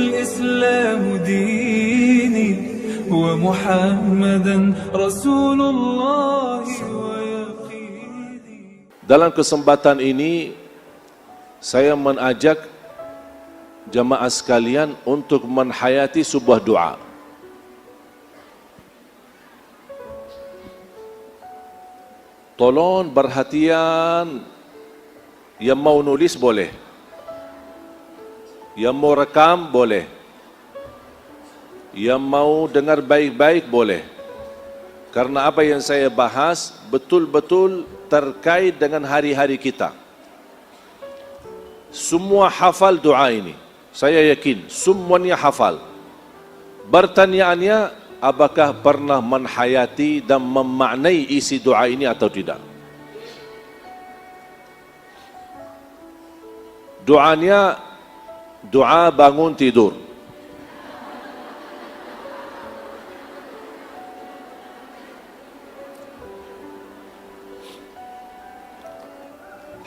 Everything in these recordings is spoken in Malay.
الإسلام ديني ومحمدا رسول الله ويقيني. Dalam kesempatan ini saya mengajak jamaah sekalian untuk menghayati sebuah doa. Tolong perhatian, yang mau nulis boleh, yang mau rekam boleh, yang mau dengar baik-baik boleh. Karena apa yang saya bahas betul-betul terkait dengan hari-hari kita. Semua hafal doa ini, saya yakin semuanya hafal. Pertanyaannya, apakah pernah menhayati dan memaknai isi doa ini atau tidak? Doanya doa bangun tidur.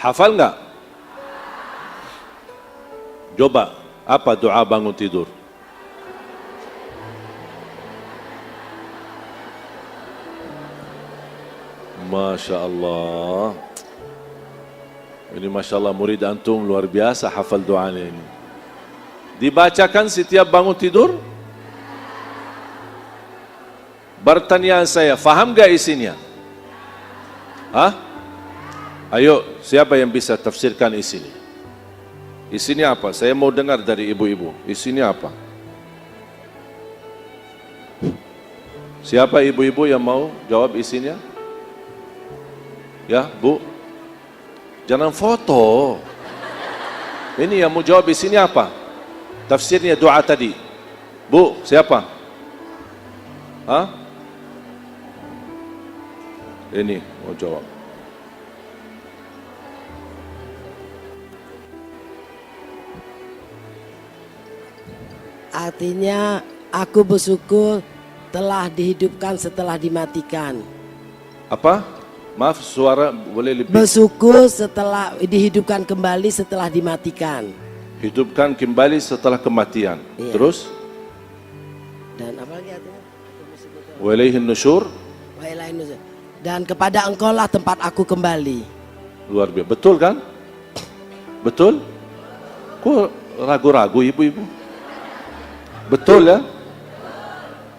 Hafal enggak? Coba, apa doa bangun tidur? Masya Allah. Ini Masya Allah, murid antum luar biasa hafal doanya ini. Dibacakan setiap bangun tidur? Pertanyaan saya, faham gak isinya? Hah? Ayo, siapa yang bisa tafsirkan isinya? Isinya apa? Saya mau dengar dari ibu-ibu. Isinya apa? Siapa ibu-ibu yang mau jawab isinya? Ya, Bu. Jangan foto. Ini yang mau jawab isinya apa? Tafsirnya doa tadi. Bu, siapa? Hah? Ini mau jawab. Artinya aku bersyukur telah dihidupkan setelah dimatikan. Apa? Maaf, suara boleh lebih. Bersyukur setelah dihidupkan kembali setelah dimatikan. Hidupkan kembali setelah kematian. Iya. Terus? Dan apa lagi artinya? Wa ilaihin nusyur. Wa ilaihin nusyur. Dan kepada Engkau lah tempat aku kembali. Luar biasa. Betul kan? Betul? Kok ragu-ragu ibu-ibu? Betul ya?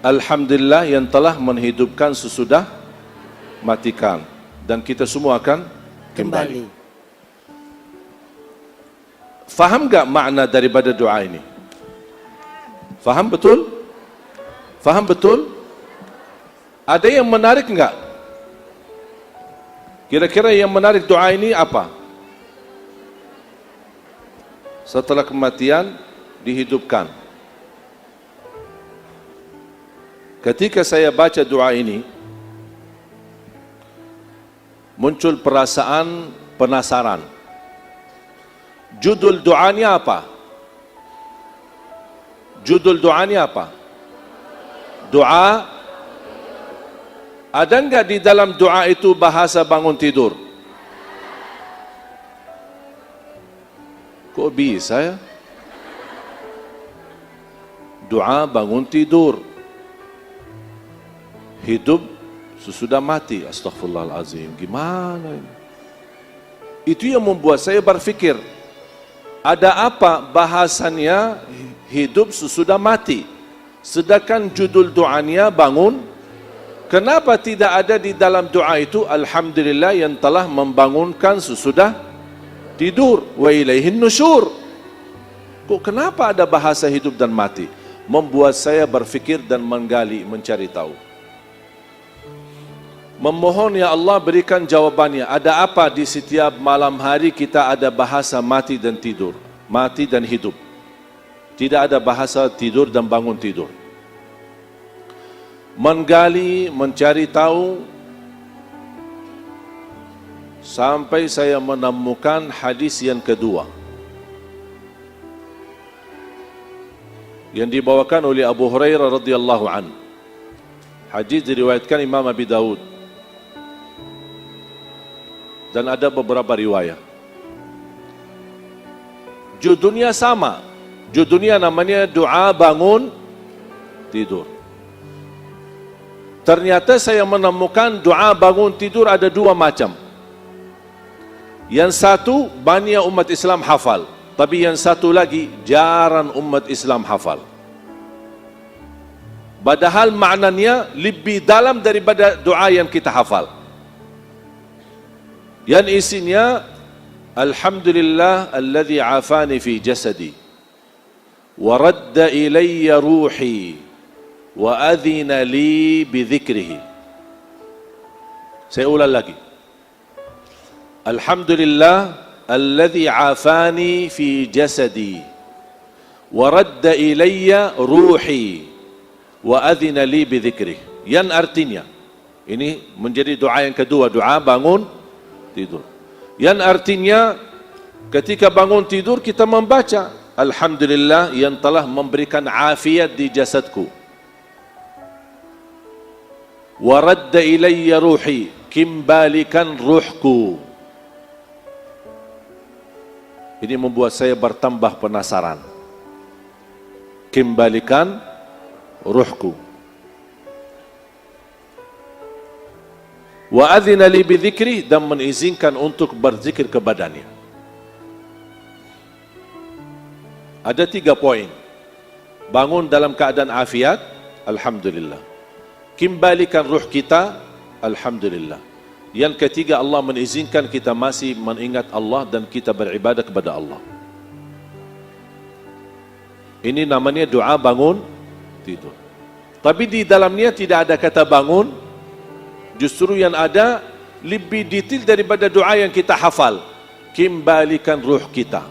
Alhamdulillah yang telah menghidupkan sesudah matikan. Dan kita semua akan kembali. Faham gak makna daripada doa ini? Faham betul? Faham betul? Ada yang menarik enggak? Kira-kira yang menarik doa ini apa? Setelah kematian dihidupkan. Ketika saya baca doa ini, muncul perasaan penasaran. Judul doanya apa? Judul doanya apa? Doa. Ada enggak di dalam doa itu bahasa bangun tidur? Kok bisa ya? Doa bangun tidur. Hidup sesudah mati. Astaghfirullahalazim. Gimana ini? Itu yang membuat saya berpikir, ada apa bahasannya hidup sesudah mati? Sedangkan judul doanya bangun. Kenapa tidak ada di dalam doa itu Alhamdulillah yang telah membangunkan sesudah tidur? Wa ilaihin nusyur. Kok kenapa ada bahasa hidup dan mati? Membuat saya berpikir dan menggali, mencari tahu. Memohon ya Allah berikan jawabannya. Ada apa di setiap malam hari kita ada bahasa mati dan tidur, mati dan hidup. Tidak ada bahasa tidur dan bangun tidur. Menggali, mencari tahu, sampai saya menemukan hadis yang kedua yang dibawakan oleh Abu Hurairah radhiyallahu anhu. Hadis diriwayatkan Imam Abi Daud. Dan ada beberapa riwayat. Judulnya sama, Judulnya namanya doa bangun tidur. Ternyata saya menemukan doa bangun tidur ada dua macam. Yang satu banyak umat Islam hafal, tapi yang satu lagi jarang umat Islam hafal. Padahal maknanya lebih dalam daripada doa yang kita hafal. Yang isinya, Alhamdulillah alladhi afani fi jasadi wa radda ilayya ruhi wa adhina li bidhikrihi. Saya ulang lagi. Alhamdulillah alladhi afani fi jasadi wa radda ilayya ruhi wa adhina li bidhikrihi. Yang artinya, ini menjadi doa yang kedua, doa bangun tidur. Yang artinya ketika bangun tidur kita membaca Alhamdulillah yang telah memberikan afiat di jasadku. Wa radda ilayya ruhi, kembalikan ruhku. Ini membuat saya bertambah penasaran. Kembalikan ruhku. Wa adzina li bidzikri, dan mengizinkan untuk berzikir kepadanya. Ada 3 poin. Bangun dalam keadaan afiat, alhamdulillah. Kembalikan ruh kita, alhamdulillah. Yang ketiga, Allah mengizinkan kita masih mengingat Allah dan kita beribadah kepada Allah. Ini namanya doa bangun tidur. Tapi di dalamnya tidak ada kata bangun. Justru yang ada lebih detail daripada doa yang kita hafal. Kembalikan ruh kita.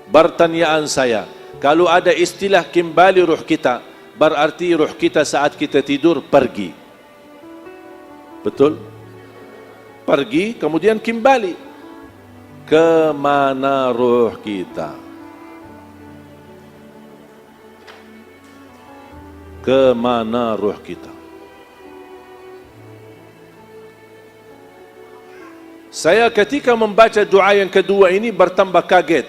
Pertanyaan saya, kalau ada istilah kembali ruh kita, berarti ruh kita saat kita tidur pergi. Betul? Pergi kemudian kembali. Kemana ruh kita? Kemana ruh kita? Saya ketika membaca doa yang kedua ini bertambah kaget.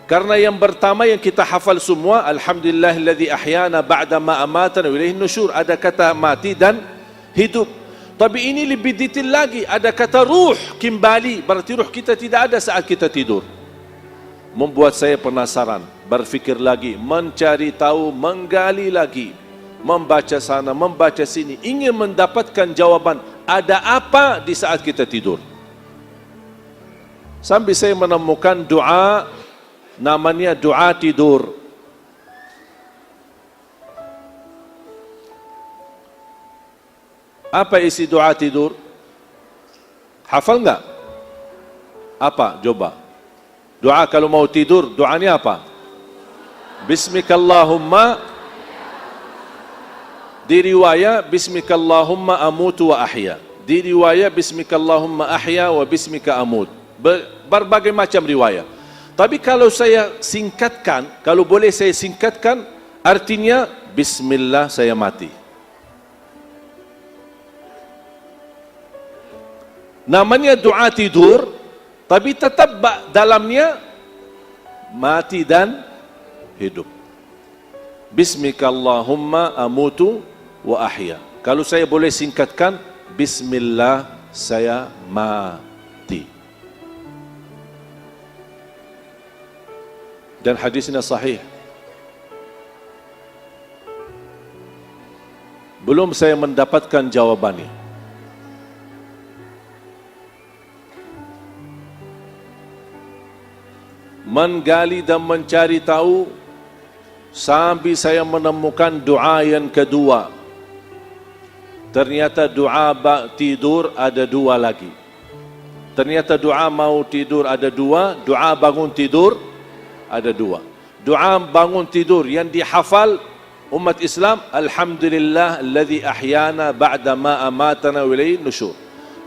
Karena yang pertama yang kita hafal semua, Alhamdulillahilladzi ahyana ba'da ma amatana wa ilaihin nusyur, ada kata mati dan hidup. Tapi ini lebih detail lagi, ada kata ruh, kembali, berarti ruh kita tidak ada saat kita tidur. Membuat saya penasaran, berfikir lagi, mencari tahu, menggali lagi, membaca sana, membaca sini, ingin mendapatkan jawaban, ada apa di saat kita tidur. Sampai saya menemukan doa, namanya doa tidur. Apa isi doa tidur? Hafal enggak? Apa? Coba. Doa kalau mau tidur, doanya apa? Bismikallahumma, di riwayat Bismikallahumma amutu wa ahya, di riwayat Bismikallahumma ahya wa bismika amut. Berbagai macam riwayat. Tapi kalau saya singkatkan, kalau boleh saya singkatkan, artinya Bismillah saya mati. Namanya doa tidur, tapi tetap dalamnya mati dan hidup. Bismikallahumma amutu wa ahya. Kalau saya boleh singkatkan, Bismillah saya mati. Dan hadisnya sahih. Belum saya mendapatkan jawabannya. Menggali dan mencari tahu sampai saya menemukan doa yang kedua. Ternyata doa tidur ada 2 lagi. Ternyata doa mau tidur ada 2, doa bangun tidur ada 2. Doa bangun tidur yang dihafal umat Islam, Alhamdulillah alladzi ahyana ba'da ma amatana wa ilaihin nusyur.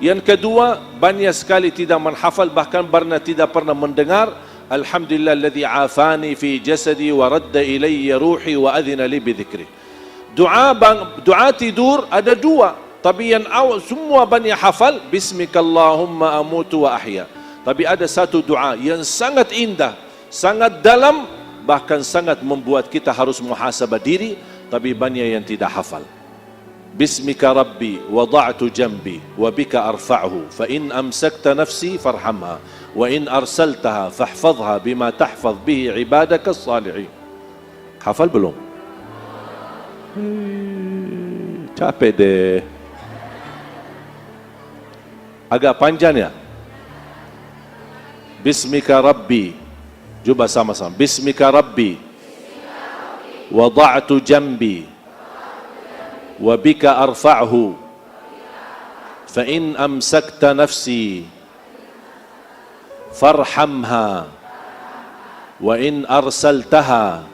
Yang kedua, banyak sekali tidak menghafal, bahkan tidak pernah mendengar, Alhamdulillah alladzi afani fi jasadi wa radda ilayya ruhi wa adhina li bidzikri. Doa tidur ada 2, tapi yang awal semua banyak hafal, Bismikallahumma amutu wa ahya. Tapi ada satu doa yang sangat indah, sangat dalam, bahkan sangat membuat kita harus muhasabah diri, tapi banyak yang tidak hafal. Bismika Rabbi wada'tu jambi wa bika arfa'hu fa in amsakta nafsi farhamha wa in arsaltaha fahfadhha bima tahfadh bihi ibadaka as-salihin. Hafal belum? Capek deh. Agak panjang ya. Bismika Rabbi. Cuba sama-sama. Bismika Rabbi wada'tu jambi wa bika arfa'hu fa in amsakta nafsi farhamha wa in arsaltaha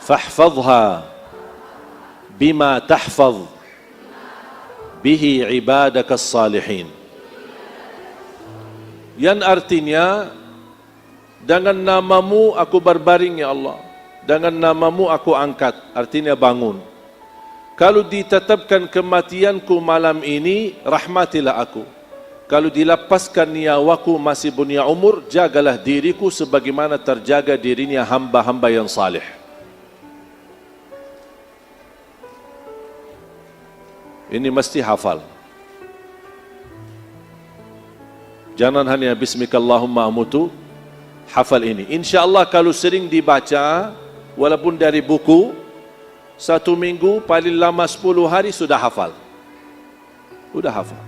fahfadhha bima tahfadh bihi ibadaka as-salihin. Yang artinya, dengan namamu aku berbaring ya Allah, dengan namamu aku angkat, artinya bangun. Kalau ditetapkan kematianku malam ini, rahmatilah aku. Kalau dilepaskan nyawaku masih punya umur, jagalah diriku sebagaimana terjaga dirinya hamba-hamba yang salih. Ini mesti hafal. Jangan hanya Bismikallahumma amutu, hafal ini. InsyaAllah kalau sering dibaca, walaupun dari buku, 1 minggu, paling lama 10 hari sudah hafal. Sudah hafal.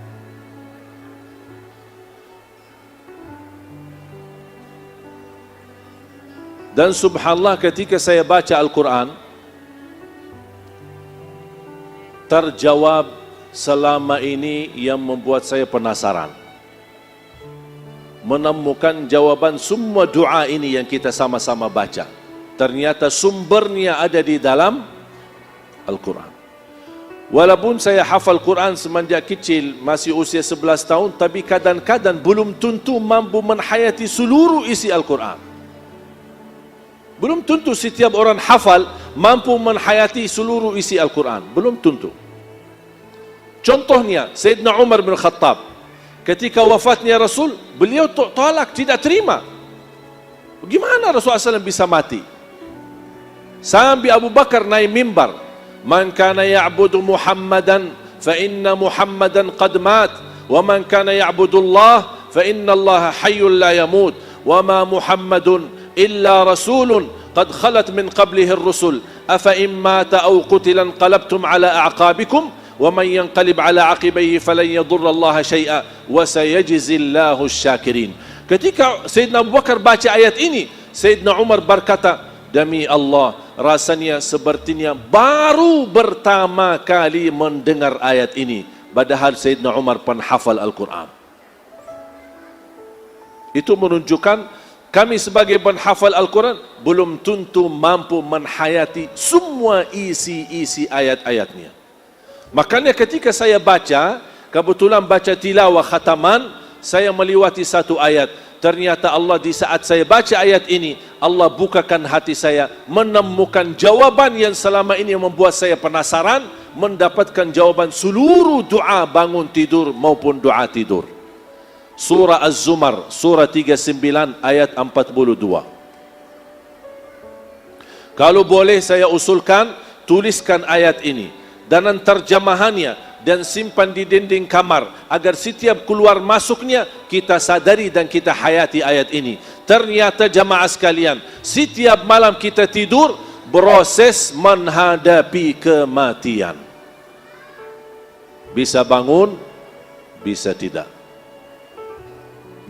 Dan subhanallah ketika saya baca Al-Quran, terjawab selama ini yang membuat saya penasaran. Menemukan jawaban semua doa ini yang kita sama-sama baca. Ternyata sumbernya ada di dalam Al-Quran. Walaupun saya hafal Quran semenjak kecil, masih usia 11 tahun, tapi kadang-kadang belum tentu mampu menghayati seluruh isi Al-Quran. Belum tentu setiap orang hafal mampu menghayati seluruh isi Al-Quran. Belum tentu. Contohnya, Sayyidina Umar bin Khattab, ketika wafatnya Rasul, beliau tolak, tidak terima. Bagaimana Rasulullah SAW bisa mati? Sampai Abu Bakar naik mimbar, Man kana ya'budu Muhammadan fa inna Muhammadan qad mat wa man kana ya'budu Allah fa inna Allah hayyun la yamut wa ma Muhammadun illa rasulun qad khalat min qablihi ar-rusul afa in mata aw qutila qalabtum ala a'qabikum wa man yanqalib ala aqibayhi falan yadurra Allah shay'a wa sayajzi Allahu asy-syakirin. Ketika Sayyidina Abu Bakar baca ayat ini, Sayyidina Umar berkata, demi Allah, rasanya sepertinya baru pertama kali mendengar ayat ini. Padahal Sayyidina Umar penghafal Al-Quran. Itu menunjukkan kami sebagai penghafal Al-Quran belum tentu mampu menghayati semua isi-isi ayat-ayatnya. Makanya ketika saya baca, kebetulan baca tilawah khataman, saya melewati satu ayat. Ternyata Allah di saat saya baca ayat ini, Allah bukakan hati saya, menemukan jawaban yang selama ini membuat saya penasaran, mendapatkan jawaban seluruh doa bangun tidur maupun doa tidur. Surah Az-Zumar, surah 39 ayat 42. Kalau boleh saya usulkan, tuliskan ayat ini dan terjemahannya dan simpan di dinding kamar agar setiap keluar masuknya kita sadari dan kita hayati ayat ini. Ternyata jamaah sekalian, setiap malam kita tidur proses menghadapi kematian. Bisa bangun, bisa tidak.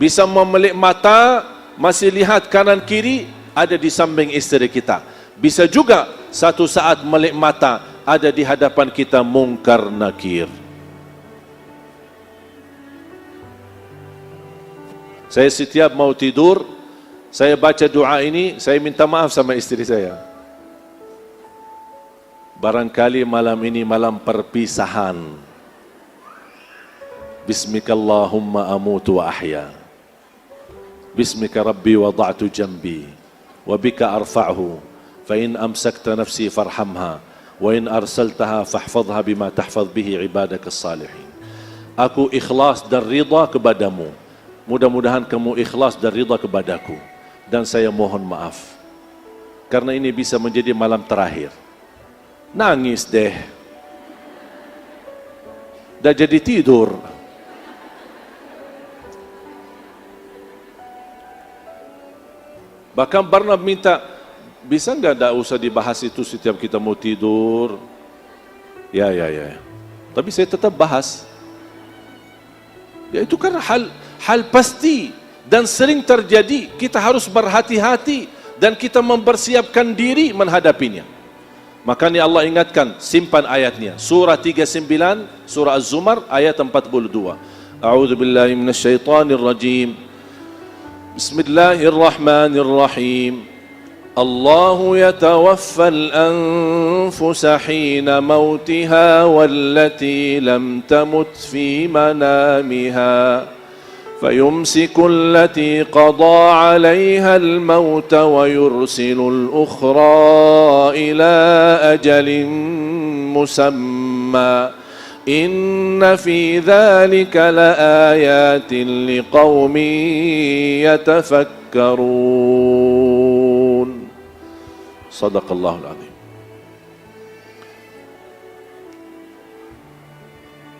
Bisa memelik mata, masih lihat kanan kiri, ada di samping istri kita. Bisa juga satu saat melik mata, ada di hadapan kita mungkar nakir. Saya setiap mau tidur, saya baca doa ini, saya minta maaf sama istri saya. Barangkali malam ini malam perpisahan. Bismikallahumma amutu wa ahya. Bismika Rabbi wada'tu jambi wa bika arfa'hu fa in amsakta nafsi farhamha wa in arsaltaha fahfadhha bima tahfadh bihi ibadaka as-salihin. Aku ikhlas dan ridha kepadamu. Mudah-mudahan kamu ikhlas dan ridha kepadaku. dan saya mohon maaf. Karena ini bisa menjadi malam terakhir. Nangis deh. Dah jadi tidur. Bahkan Barnab minta, bisa enggak tak usah dibahas itu setiap kita mau tidur? Ya. Tapi saya tetap bahas. Ya itu kan hal pasti dan sering terjadi. Kita harus berhati-hati dan kita mempersiapkan diri menghadapinya. Makanya Allah ingatkan, simpan ayatnya. Surah 39, surah Az-Zumar ayat 42. A'udzubillahi minasyaitonirrajim. Bismillahirrahmanirrahim. الله يتوفى الأنفس حين موتها والتي لم تمت في منامها فيمسك التي قضى عليها الموت ويرسل الأخرى إلى أجل مسمى إن في ذلك لآيات لقوم يتفكرون. Sadaqallahul Azim.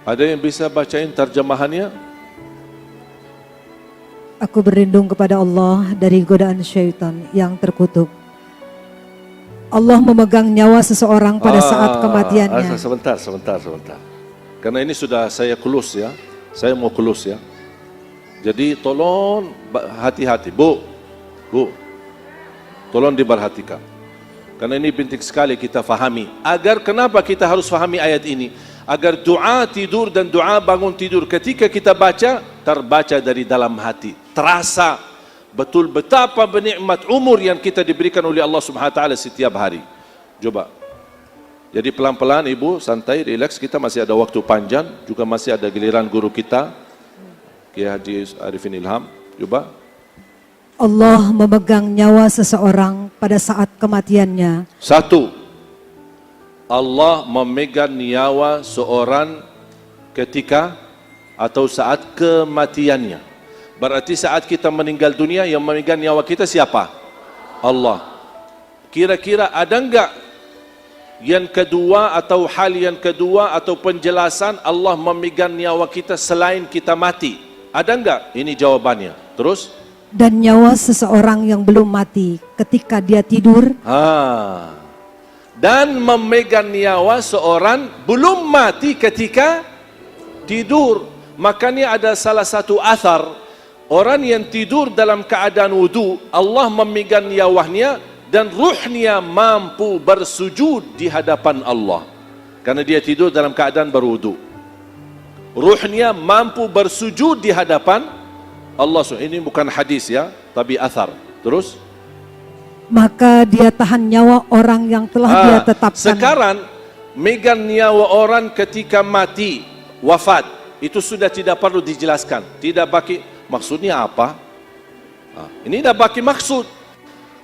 Ada yang bisa bacain terjemahannya? Aku berlindung kepada Allah dari godaan syaitan yang terkutuk. Allah memegang nyawa seseorang pada saat kematiannya. Sebentar. Karena ini sudah saya close ya. Saya mau close ya. Jadi tolong hati-hati. Bu. Tolong diperhatikan. Karena ini penting sekali kita fahami. Agar kenapa kita harus fahami ayat ini? Agar doa tidur dan doa bangun tidur ketika kita baca, terbaca dari dalam hati. Terasa betul betapa bernikmat umur yang kita diberikan oleh Allah Subhanahu wa taala setiap hari. Coba. Jadi pelan-pelan Ibu, santai, relax, kita masih ada waktu panjang, juga masih ada giliran guru kita, Kiai Haji Arifin Ilham. Coba. Allah memegang nyawa seseorang pada saat kematiannya. 1. Allah memegang nyawa seorang ketika atau saat kematiannya. Berarti saat kita meninggal dunia yang memegang nyawa kita siapa? Allah. Kira-kira ada enggak yang kedua atau hal yang kedua atau penjelasan Allah memegang nyawa kita selain kita mati? Ada enggak? Ini jawabannya. Terus? Dan nyawa seseorang yang belum mati ketika dia tidur. Dan memegang nyawa seorang belum mati ketika tidur. Makanya ada salah satu athar, orang yang tidur dalam keadaan wudu, Allah memegang nyawanya dan ruhnya mampu bersujud di hadapan Allah. Karena dia tidur dalam keadaan berwudu. Ruhnya mampu bersujud di hadapan Allah. Ini bukan hadis ya, tapi athar. Terus? Maka dia tahan nyawa orang yang telah dia tetapkan. Sekarang megang nyawa orang ketika mati, wafat, itu sudah tidak perlu dijelaskan. Tidak bagi maksudnya apa? Ini dah bagi maksud.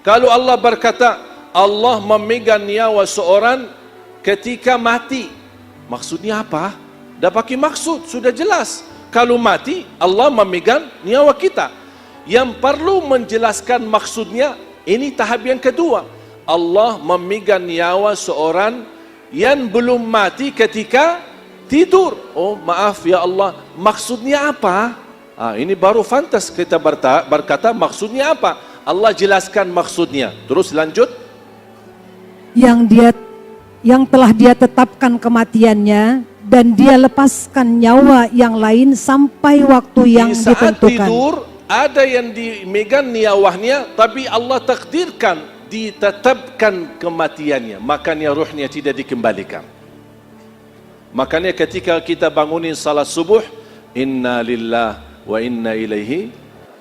Kalau Allah berkata Allah memegang nyawa seorang ketika mati, maksudnya apa? Dah bagi maksud, sudah jelas. Kalau mati, Allah memegang nyawa kita. Yang perlu menjelaskan maksudnya, ini tahap yang kedua. Allah memegang nyawa seorang yang belum mati ketika tidur. Oh maaf ya Allah, maksudnya apa? Ini baru fantas kita berkata maksudnya apa? Allah jelaskan maksudnya. Terus lanjut. Yang telah dia tetapkan kematiannya, dan dia lepaskan nyawa yang lain sampai waktu yang di saat ditentukan. Tidur ada yang dimegang nyawanya, tapi Allah takdirkan ditetapkan kematiannya, makanya ruhnya tidak dikembalikan. Makanya ketika kita bangunin salat subuh, inna lillah wa inna ilaihi,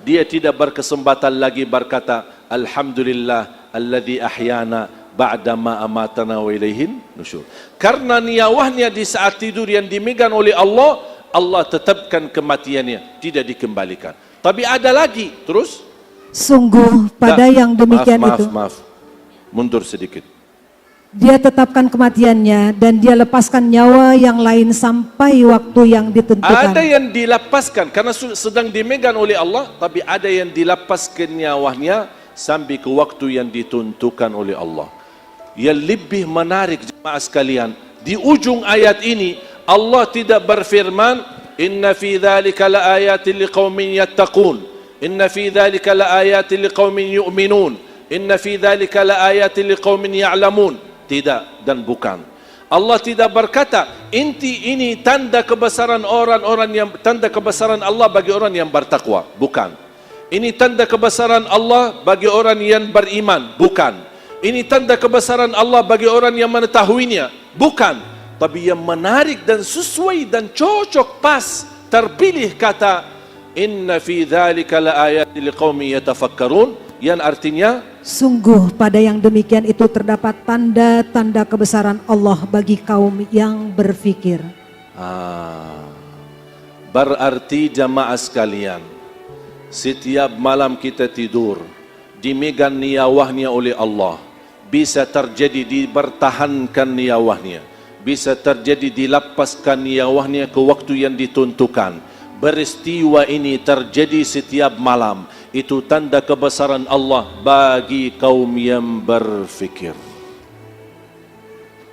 dia tidak berkesempatan lagi berkata alhamdulillah alladzi ahyana ba'dama amatana wa ilaihin nusyur. Karena nyawanya di saat tidur yang dimegang oleh Allah, Allah tetapkan kematiannya, tidak dikembalikan. Tapi ada lagi, terus? Sungguh pada yang demikian itu. Maaf. Mundur sedikit. Dia tetapkan kematiannya dan dia lepaskan nyawa yang lain sampai waktu yang ditentukan. Ada yang dilepaskan karena sedang dimegang oleh Allah, tapi ada yang dilepaskan nyawanya sampai ke waktu yang ditentukan oleh Allah. Yang lebih menarik jemaah sekalian, di ujung ayat ini Allah tidak berfirman inna fi dzalika laayatin liqaumin yattaqun, inna fi dzalika laayatin liqaumin yu'minun, inna fi dzalika laayatin liqaumin ya'lamun. Tidak dan bukan. Allah tidak berkata ini tanda kebesaran tanda kebesaran Allah bagi orang yang bertakwa. Bukan. Ini tanda kebesaran Allah bagi orang yang beriman. Bukan. Ini tanda kebesaran Allah bagi orang yang mengetahuinya. Bukan. Tapi yang menarik dan sesuai dan cocok pas terpilih kata inna fi dzalika laayatin liqaumin yatafakkarun, yang artinya sungguh pada yang demikian itu terdapat tanda-tanda kebesaran Allah bagi kaum yang berfikir. Berarti jamaah sekalian, setiap malam kita tidur dimegang niyawahnya oleh Allah. Bisa terjadi dipertahankan niyawahnya, bisa terjadi dilepaskan niyawahnya ke waktu yang ditentukan. Peristiwa ini terjadi setiap malam. Itu tanda kebesaran Allah bagi kaum yang berfikir.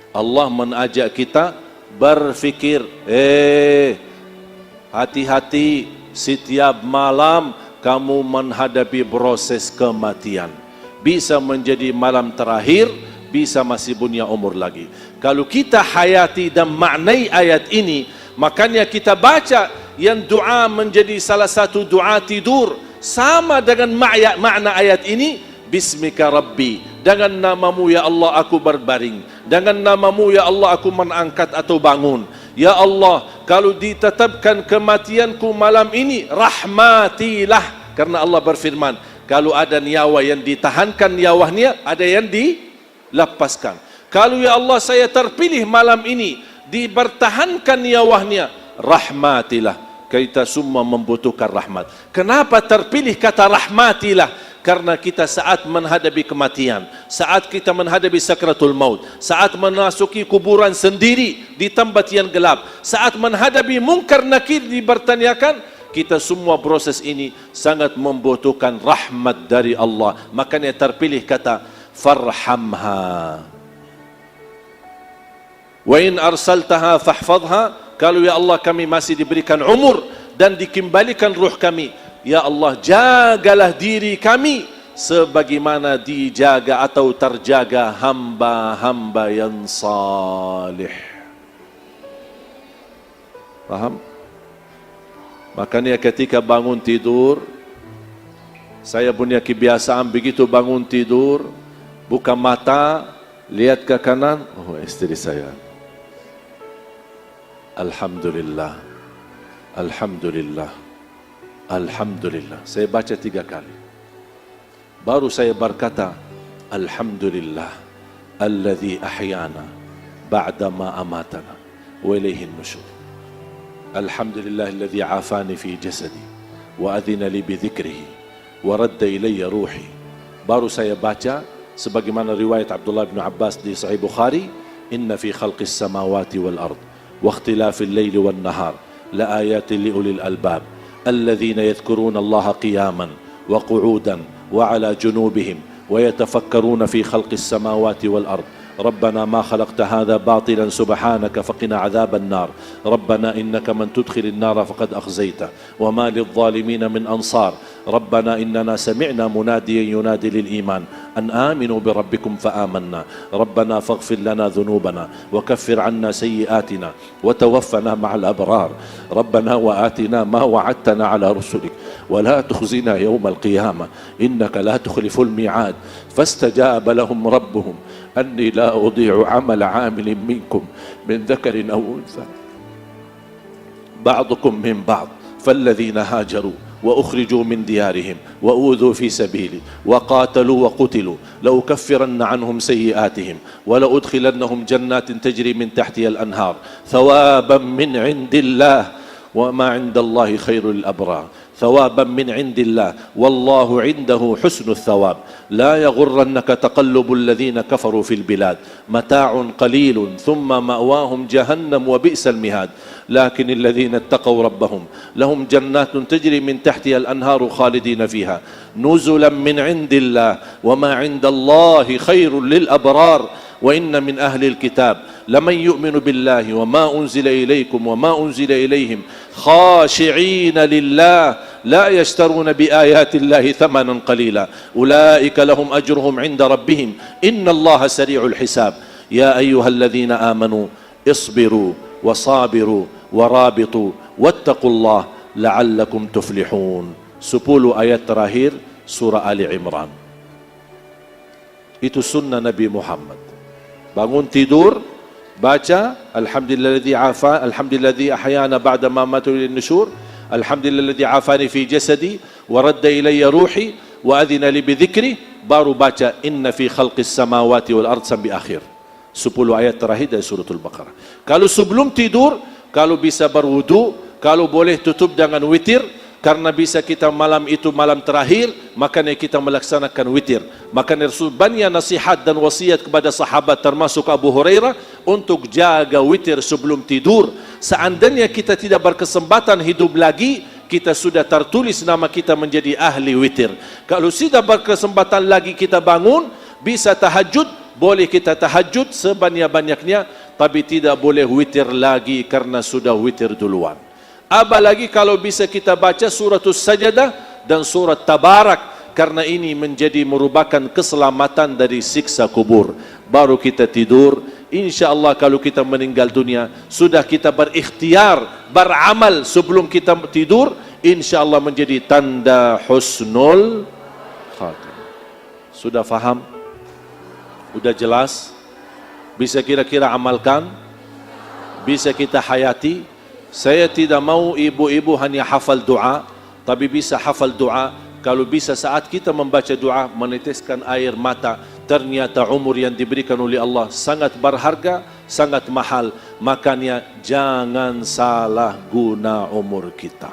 Allah mengajak kita berfikir. Hati-hati, setiap malam kamu menghadapi proses kematian. Bisa menjadi malam terakhir, bisa masih punya umur lagi. Kalau kita hayati dan maknai ayat ini, makanya kita baca yang doa menjadi salah satu doa tidur. Sama dengan makna ayat ini, Bismika Rabbi, dengan namamu ya Allah aku berbaring, dengan namamu ya Allah aku mengangkat atau bangun. Ya Allah, kalau ditetapkan kematianku malam ini, rahmatilah. Karena Allah berfirman, kalau ada nyawa yang ditahankan nyawanya, ada yang dilepaskan. Kalau ya Allah saya terpilih malam ini, dipertahankan nyawanya, rahmatilah. Kita semua membutuhkan rahmat. Kenapa terpilih kata rahmatilah? Karena kita saat menghadapi kematian, saat kita menghadapi sakratul maut, saat memasuki kuburan sendiri di tempat yang gelap, saat menghadapi mungkar nakir dipertanyakan, kita semua proses ini sangat membutuhkan rahmat dari Allah. Makanya terpilih kata farhamha. Wa in arsaltaha fahfadha. Kalau ya Allah kami masih diberikan umur dan dikembalikan ruh kami, ya Allah jagalah diri kami sebagaimana dijaga atau terjaga hamba-hamba yang salih. Faham? Makanya ketika bangun tidur, saya punya kebiasaan begitu bangun tidur, buka mata, lihat ke kanan, oh istri saya. Alhamdulillah, Alhamdulillah, Alhamdulillah. Saya baca 3 kali. Baru saya berkata, Alhamdulillah, alladhi ahyana ba'dama amatana wa ilayhin nusyur. Alhamdulillah alladhi afani fi jasadi wa adhina li bidhikrihi wa radda ilayya ruhi. Baru saya baca sebagaimana riwayat Abdullah bin Abbas di Sahih Bukhari, inna fi khalqis samawati wal ard واختلاف الليل والنهار لآيات لأولي الألباب الذين يذكرون الله قياما وقعودا وعلى جنوبهم ويتفكرون في خلق السماوات والأرض ربنا ما خلقت هذا باطلا سبحانك فقنا عذاب النار ربنا إنك من تدخل النار فقد أخزيته وما للظالمين من أنصار ربنا إننا سمعنا مناديا ينادي للإيمان أن آمنوا بربكم فآمنا ربنا فاغفر لنا ذنوبنا وكفر عنا سيئاتنا وتوفنا مع الأبرار ربنا وآتنا ما وعدتنا على رسلك ولا تخزنا يوم القيامة إنك لا تخلف الميعاد فاستجاب لهم ربهم أني لا أضيع عمل عامل منكم من ذكر أو أنثى بعضكم من بعض فالذين هاجروا وأخرجوا من ديارهم وأوذوا في سبيلي وقاتلوا وقتلوا لأكفرن عنهم سيئاتهم ولأدخلنهم جنات تجري من تحتها الأنهار ثوابا من عند الله وما عند الله خير للأبرار ثوابا من عند الله والله عنده حسن الثواب لا يغرنك تقلب الذين كفروا في البلاد متاع قليل ثم مأواهم جهنم وبئس المهاد لكن الذين اتقوا ربهم لهم جنات تجري من تحتها الأنهار خالدين فيها نزلا من عند الله وما عند الله خير للأبرار وإن من أهل الكتاب لمن يؤمن بالله وما أنزل إليكم وما أنزل إليهم خاشعين لله لا يشترون بآيات الله ثمنا قليلا أولئك لهم أجرهم عند ربهم إن الله سريع الحساب يا أيها الذين آمنوا اصبروا وصابروا ورابطوا واتقوا الله لعلكم تفلحون 10 ayat terakhir surah Ali Imran. Itu sunnah Nabi Muhammad. Bangun tidur, baca alhamdulilladzi afa alhamdulilladzi ahyana ba'da ma matu lin nusyur alhamdulilladzi afani fi jasadi wa radda ilayya ruhi wa adhina li bi dhikri, baru baca inna fi khalqis samawati wal ard sampai akhir 10 ayat terakhir dari suratul Baqarah. Kalau sebelum tidur, kalau bisa berwudu, kalau boleh tutup dengan witir, karena bisa kita malam itu malam terakhir, makanya kita melaksanakan witir. Makanya Rasul banyak nasihat dan wasiat kepada sahabat termasuk Abu Hurairah untuk jaga witir sebelum tidur. Seandainya kita tidak berkesempatan hidup lagi, kita sudah tertulis nama kita menjadi ahli witir. Kalau tidak berkesempatan lagi kita bangun, bisa tahajud, boleh kita tahajud sebanyak-banyaknya, tapi tidak boleh witir lagi karena sudah witir duluan. Apalagi kalau bisa kita baca suratul Sajadah dan surat Tabarak, karena ini menjadi merupakan keselamatan dari siksa kubur. Baru kita tidur, insya-Allah kalau kita meninggal dunia, sudah kita berikhtiar, beramal sebelum kita tidur, insya-Allah menjadi tanda husnul khatimah. Sudah faham? Sudah jelas? Bisa kira-kira amalkan? Bisa kita hayati? Saya tidak mau ibu-ibu hanya hafal doa, tapi bisa hafal doa. Kalau bisa saat kita membaca doa, meneteskan air mata, ternyata umur yang diberikan oleh Allah sangat berharga, sangat mahal. Makanya jangan salah guna umur kita.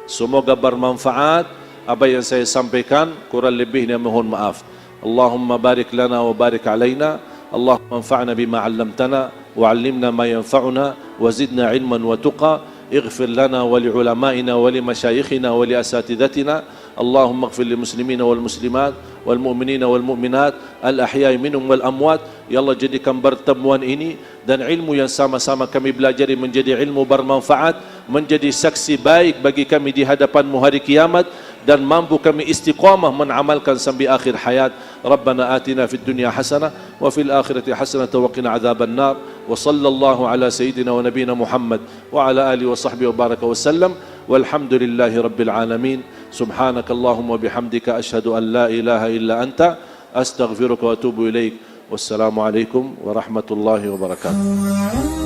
Semoga bermanfaat apa yang saya sampaikan, kurang lebihnya mohon maaf. Allahumma barik lana wa barik alaina. Allahumma anfa'na bima 'allamtana وعلمنا ما ينفعنا وزدنا علما وتقى اغفر لنا ولعلمائنا ولمشايخنا ولأساتذتنا اللهم اغفر للمسلمين والمسلمات والمؤمنين والمؤمنات الأحياء منهم والأموات. Ya Allah, jadikan pertemuan ini dan ilmu yang sama-sama kami belajari menjadi ilmu bermanfaat, menjadi saksi baik bagi kami di hadapan-Mu hari kiamat, dan mampu kami istiqamah menamalkan sampai akhir hayat. Rabbana atina fid dunya hasanah wa fil akhirati hasanah wa qina adzaban nar. Wa sallallahu ala sayyidina wa nabiyina Muhammad wa ala alihi wa sahbihi wa baraka wa sallam. Walhamdulillahi rabbil alamin. Subhanakallahumma bihamdika asyhadu an la ilaha illa anta astaghfiruka wa atubu ilaik. Wassalamu alaikum warahmatullahi wabarakatuh.